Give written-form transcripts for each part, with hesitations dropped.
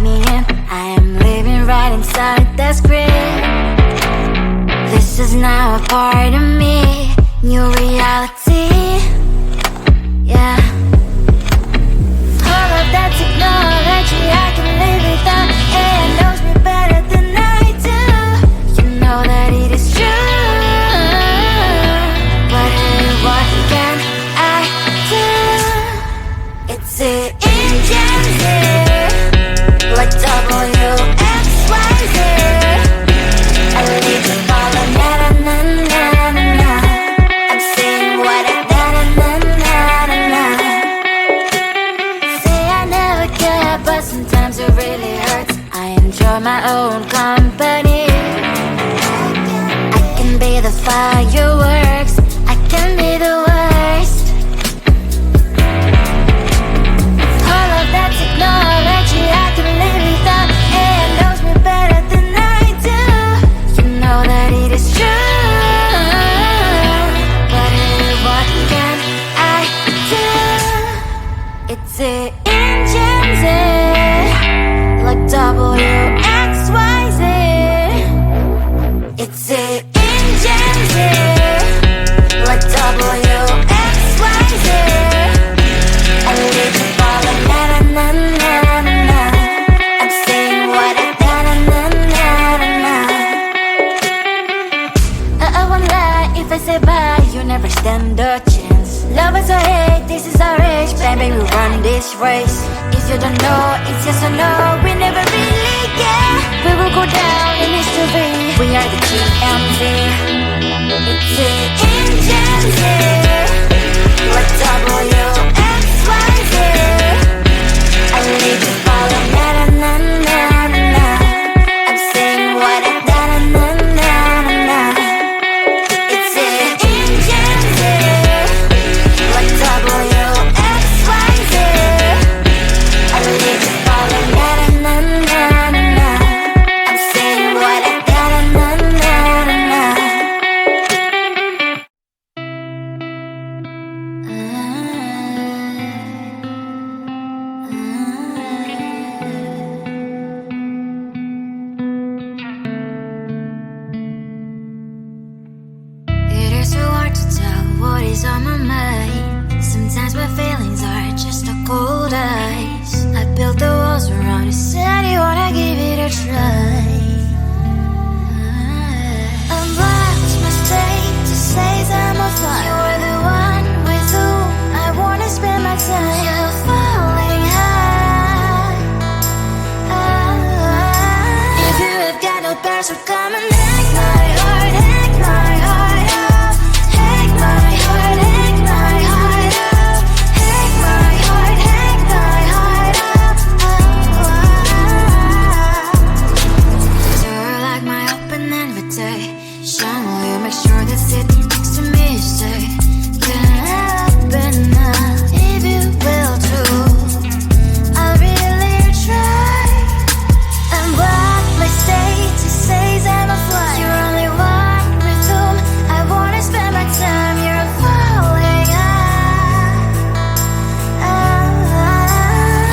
me in. I am living right inside the screen. This is now a part of me, new reality. Yeah. All of that technology I can live without. AI knows me better than I do. You know that it is true. But hey, what can I do? It's the engines here, like WXYZ. I need to follow na na na na na na. I'm saying what I na na na na na na. Say I never care, but sometimes it really hurts. I enjoy my own company. I can be the fireworks, I can be the worst. All of that technology I can live without. AI knows me better than I do. You know that it is true. But hey, what can I do? It's the engines, like WXYZ. It's the engines, like WXYZ. I need to follow na na na na na na. I'm saying what I na na na na na na. I won't lie if I say bye, you never stand a chance. Love is or hate, this is our age, baby, we run this race. If you don't know, it's yes or no, we never really care. We will go down in history, we are the GMZ. It's the engines here, like WXYZ. I need to follow na na na na na na. I'm saying what I na na na na na. It's the engines here, like WXYZ. I need to follow na na na na na. I'm saying what I na na na na na. It is so hard to tell what is on my mind. Sometimes my feelings are just a cold ice. I built the walls around you, said you wanna give it a try. I'm lost, mistake to say I'm a fly. You're the one with whom I wanna spend my time. You're falling high. If you have got no bears, so come and hack my heart, hack my heart out. Hack my heart, hack my heart out. Hack my heart, hack my heart out. You're like my open invitation. Will you make sure that sitting next to me say, can open up if you will too. I'll really try. And what my state to say I'm a fly. You're only one with whom I wanna spend my time. You're falling high.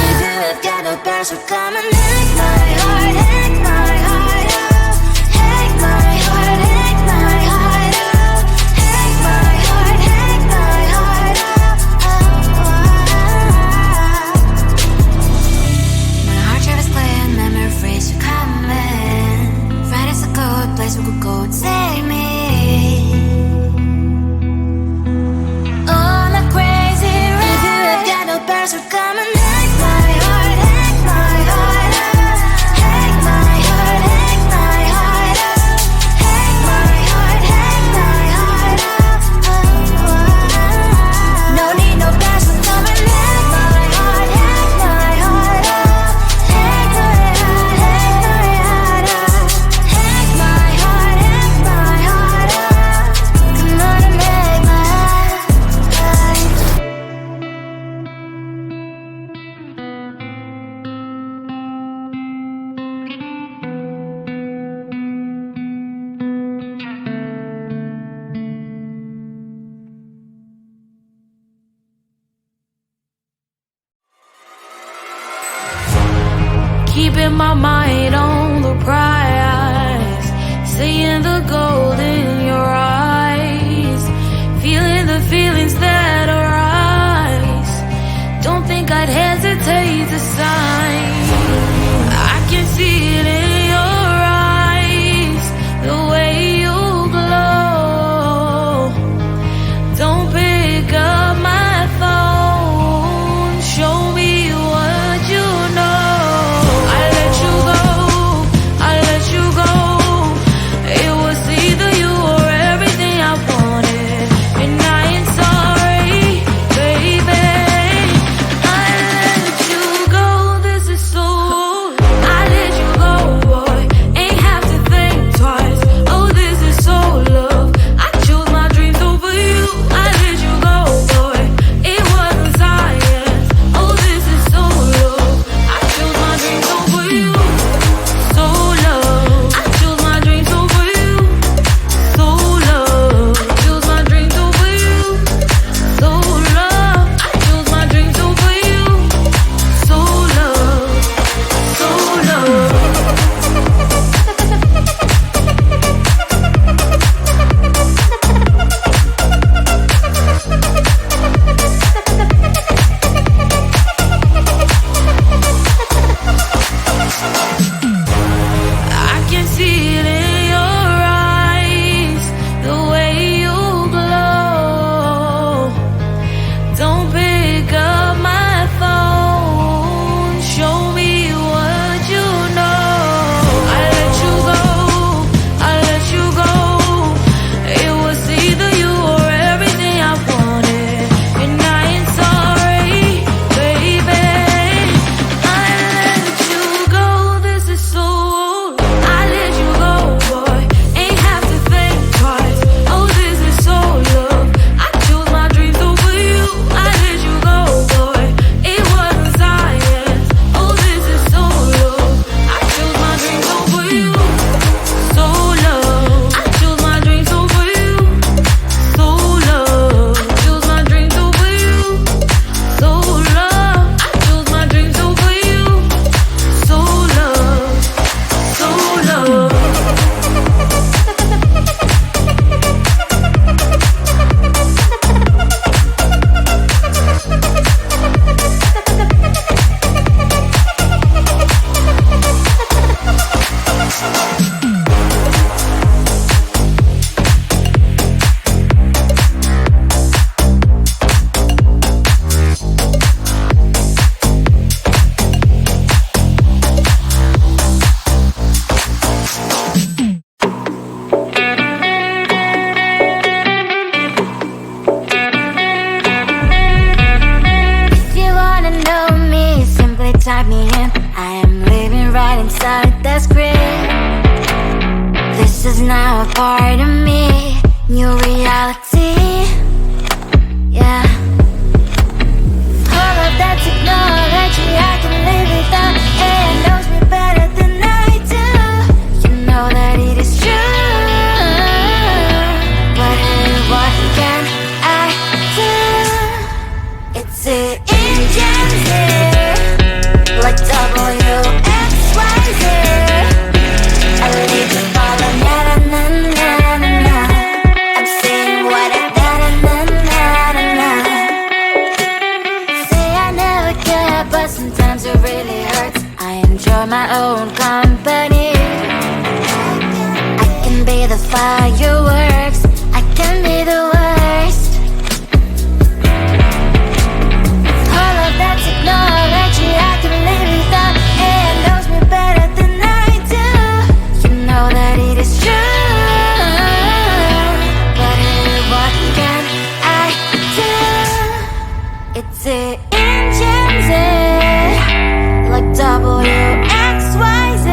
If you have got no bears, so come and hack my heart, hack my heart out. Hack my heart, hack my heart out. the gold in your eyes, feeling the feelings that arise. Don't think I'd hesitate to sign. I can see it in your eyes, the way you glow. Don't pick up my phone, show me what you know. I let you go, I let you go. It was either you or everything I wanted, and I ain't sorry, baby. I let you go, this is so. I let you go, boy, ain't have to think twice. Oh, this is so love. I chose my dreams over you. I let you go, boy, it wasn't science. Oh, this is so love. I chose my dreams over you. So love. I chose my dreams over you. So love. Chose my dreams over you. So love. I chose my dreams over you. So love. So love. I can see it in your eyes, the way you glow. Don't pick up my phone, show me what you know. I let you go, I let you go. It was either you or everything I wanted, and I ain't sorry, baby. I let you go, this is so. I let you go, boy, ain't have to think twice. Oh, this is so love. I chose my dreams over you. I let you go, boy, it wasn't science. Oh, this is so love. I chose my dreams over you. So love. I chose my dreams over you. So love. Chose my dreams over you. So love. I chose my dreams over you. So love. So love. If you wanna know me, simply type me in. I am living right inside the screen. This is now a part of me, new reality. Yeah. All of that technology I can live without. It knows me better than I do. You know that it is true. But hey, what can I do? It's the engines here, like WXYZ. I need to follow, na na na na na na. I'm saying what I na na na na na na. Say I never care, but sometimes it really hurts. I enjoy my own company. I can be the fireworks, I can be the worst. All of that technology I can live without. It knows me better than I do. You know that it is true. But hey, what can I do? It's the engines, like WXYZ.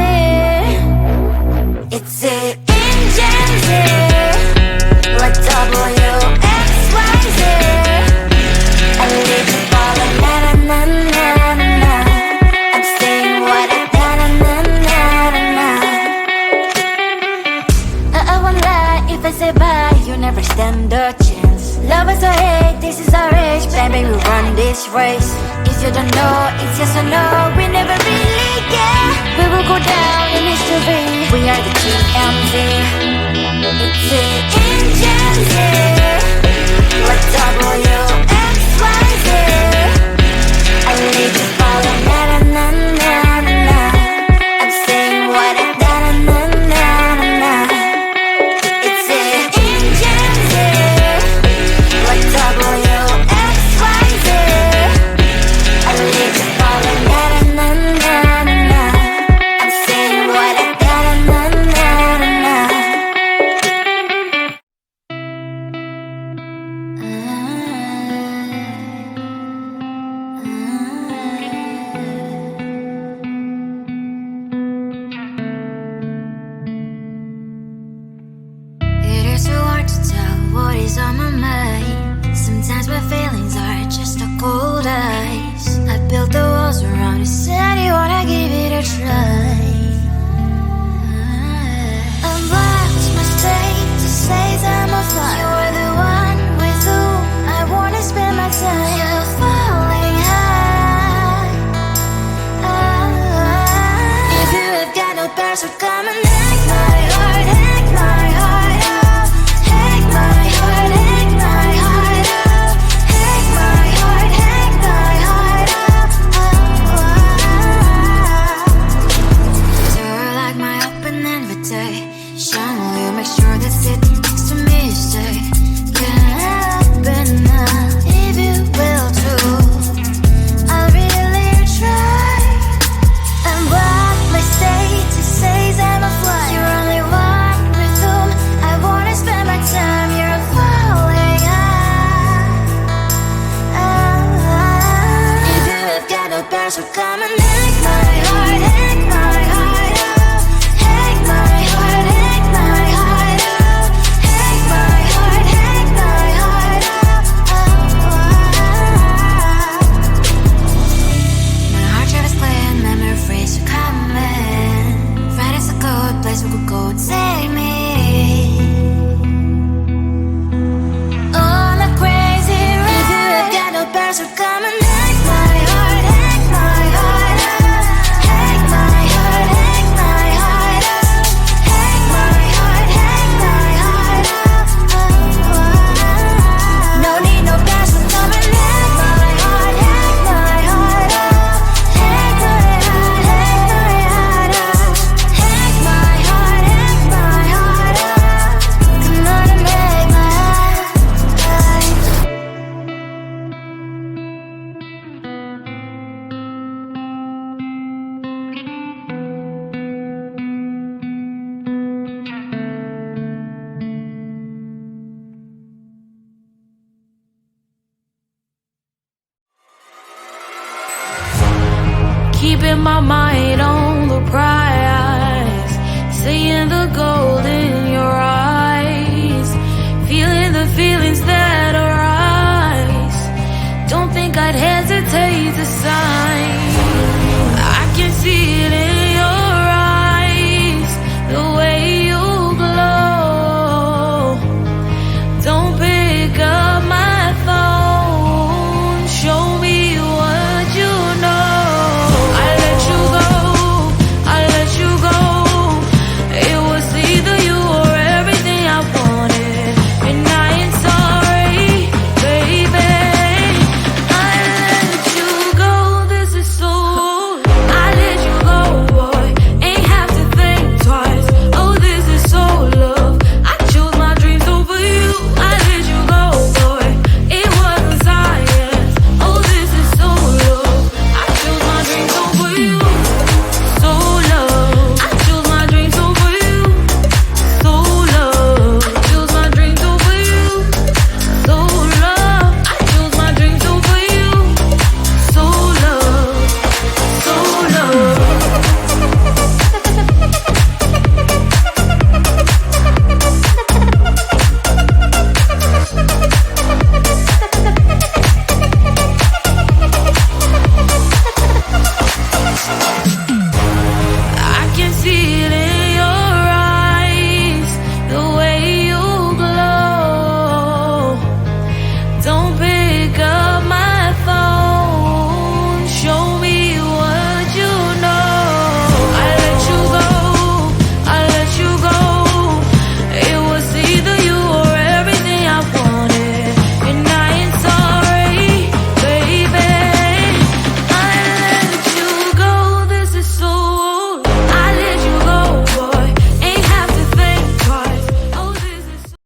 It's the engines, like WXYZ. I need to follow, na na na na na na. I'm saying what I na na na na na na. I won't lie if I say bye, you never stand a chance. Love us or hate, this is our age, baby, we run this race. If you don't know, it's yes or no, we never really care. We will go down in history, we are the TMZ. what is on my mind. Sometimes my feelings are just a cold ice. I built the walls around you, said you wanna give it a try. I watched my state to say I'm a fly. You're the one with whom I wanna spend my time. You're falling high. If you have got no bears, so come and hack my heart, hack my heart out. Hack my heart, hack my heart out. Hack my heart, hack my heart out. You're like my open invitation. Will you make sure that sitting next to me you say, can happen now, if you will too. I'll really try. And what my state to say I'm a fly. You're only one with whom I wanna spend my time. You're falling high. If you have got no bears, so come and hack my heart, hack my heart out. Hack my heart, hack my heart out. Hack my heart, hack my heart out. My heart drive is clear and memory freeze, you're coming. Right is a good place we could go, take me on a crazy ride. If you have got no bears, so come and hack my heart, hack my heart out. Hack my heart, hack my heart out. Hack my heart, hack my heart out. No need no bears, so come and hack my heart, hack my heart out. Hack my heart, hack my heart out. Hack my heart, hack my heart out. Come on and make my heart. Keep in my mind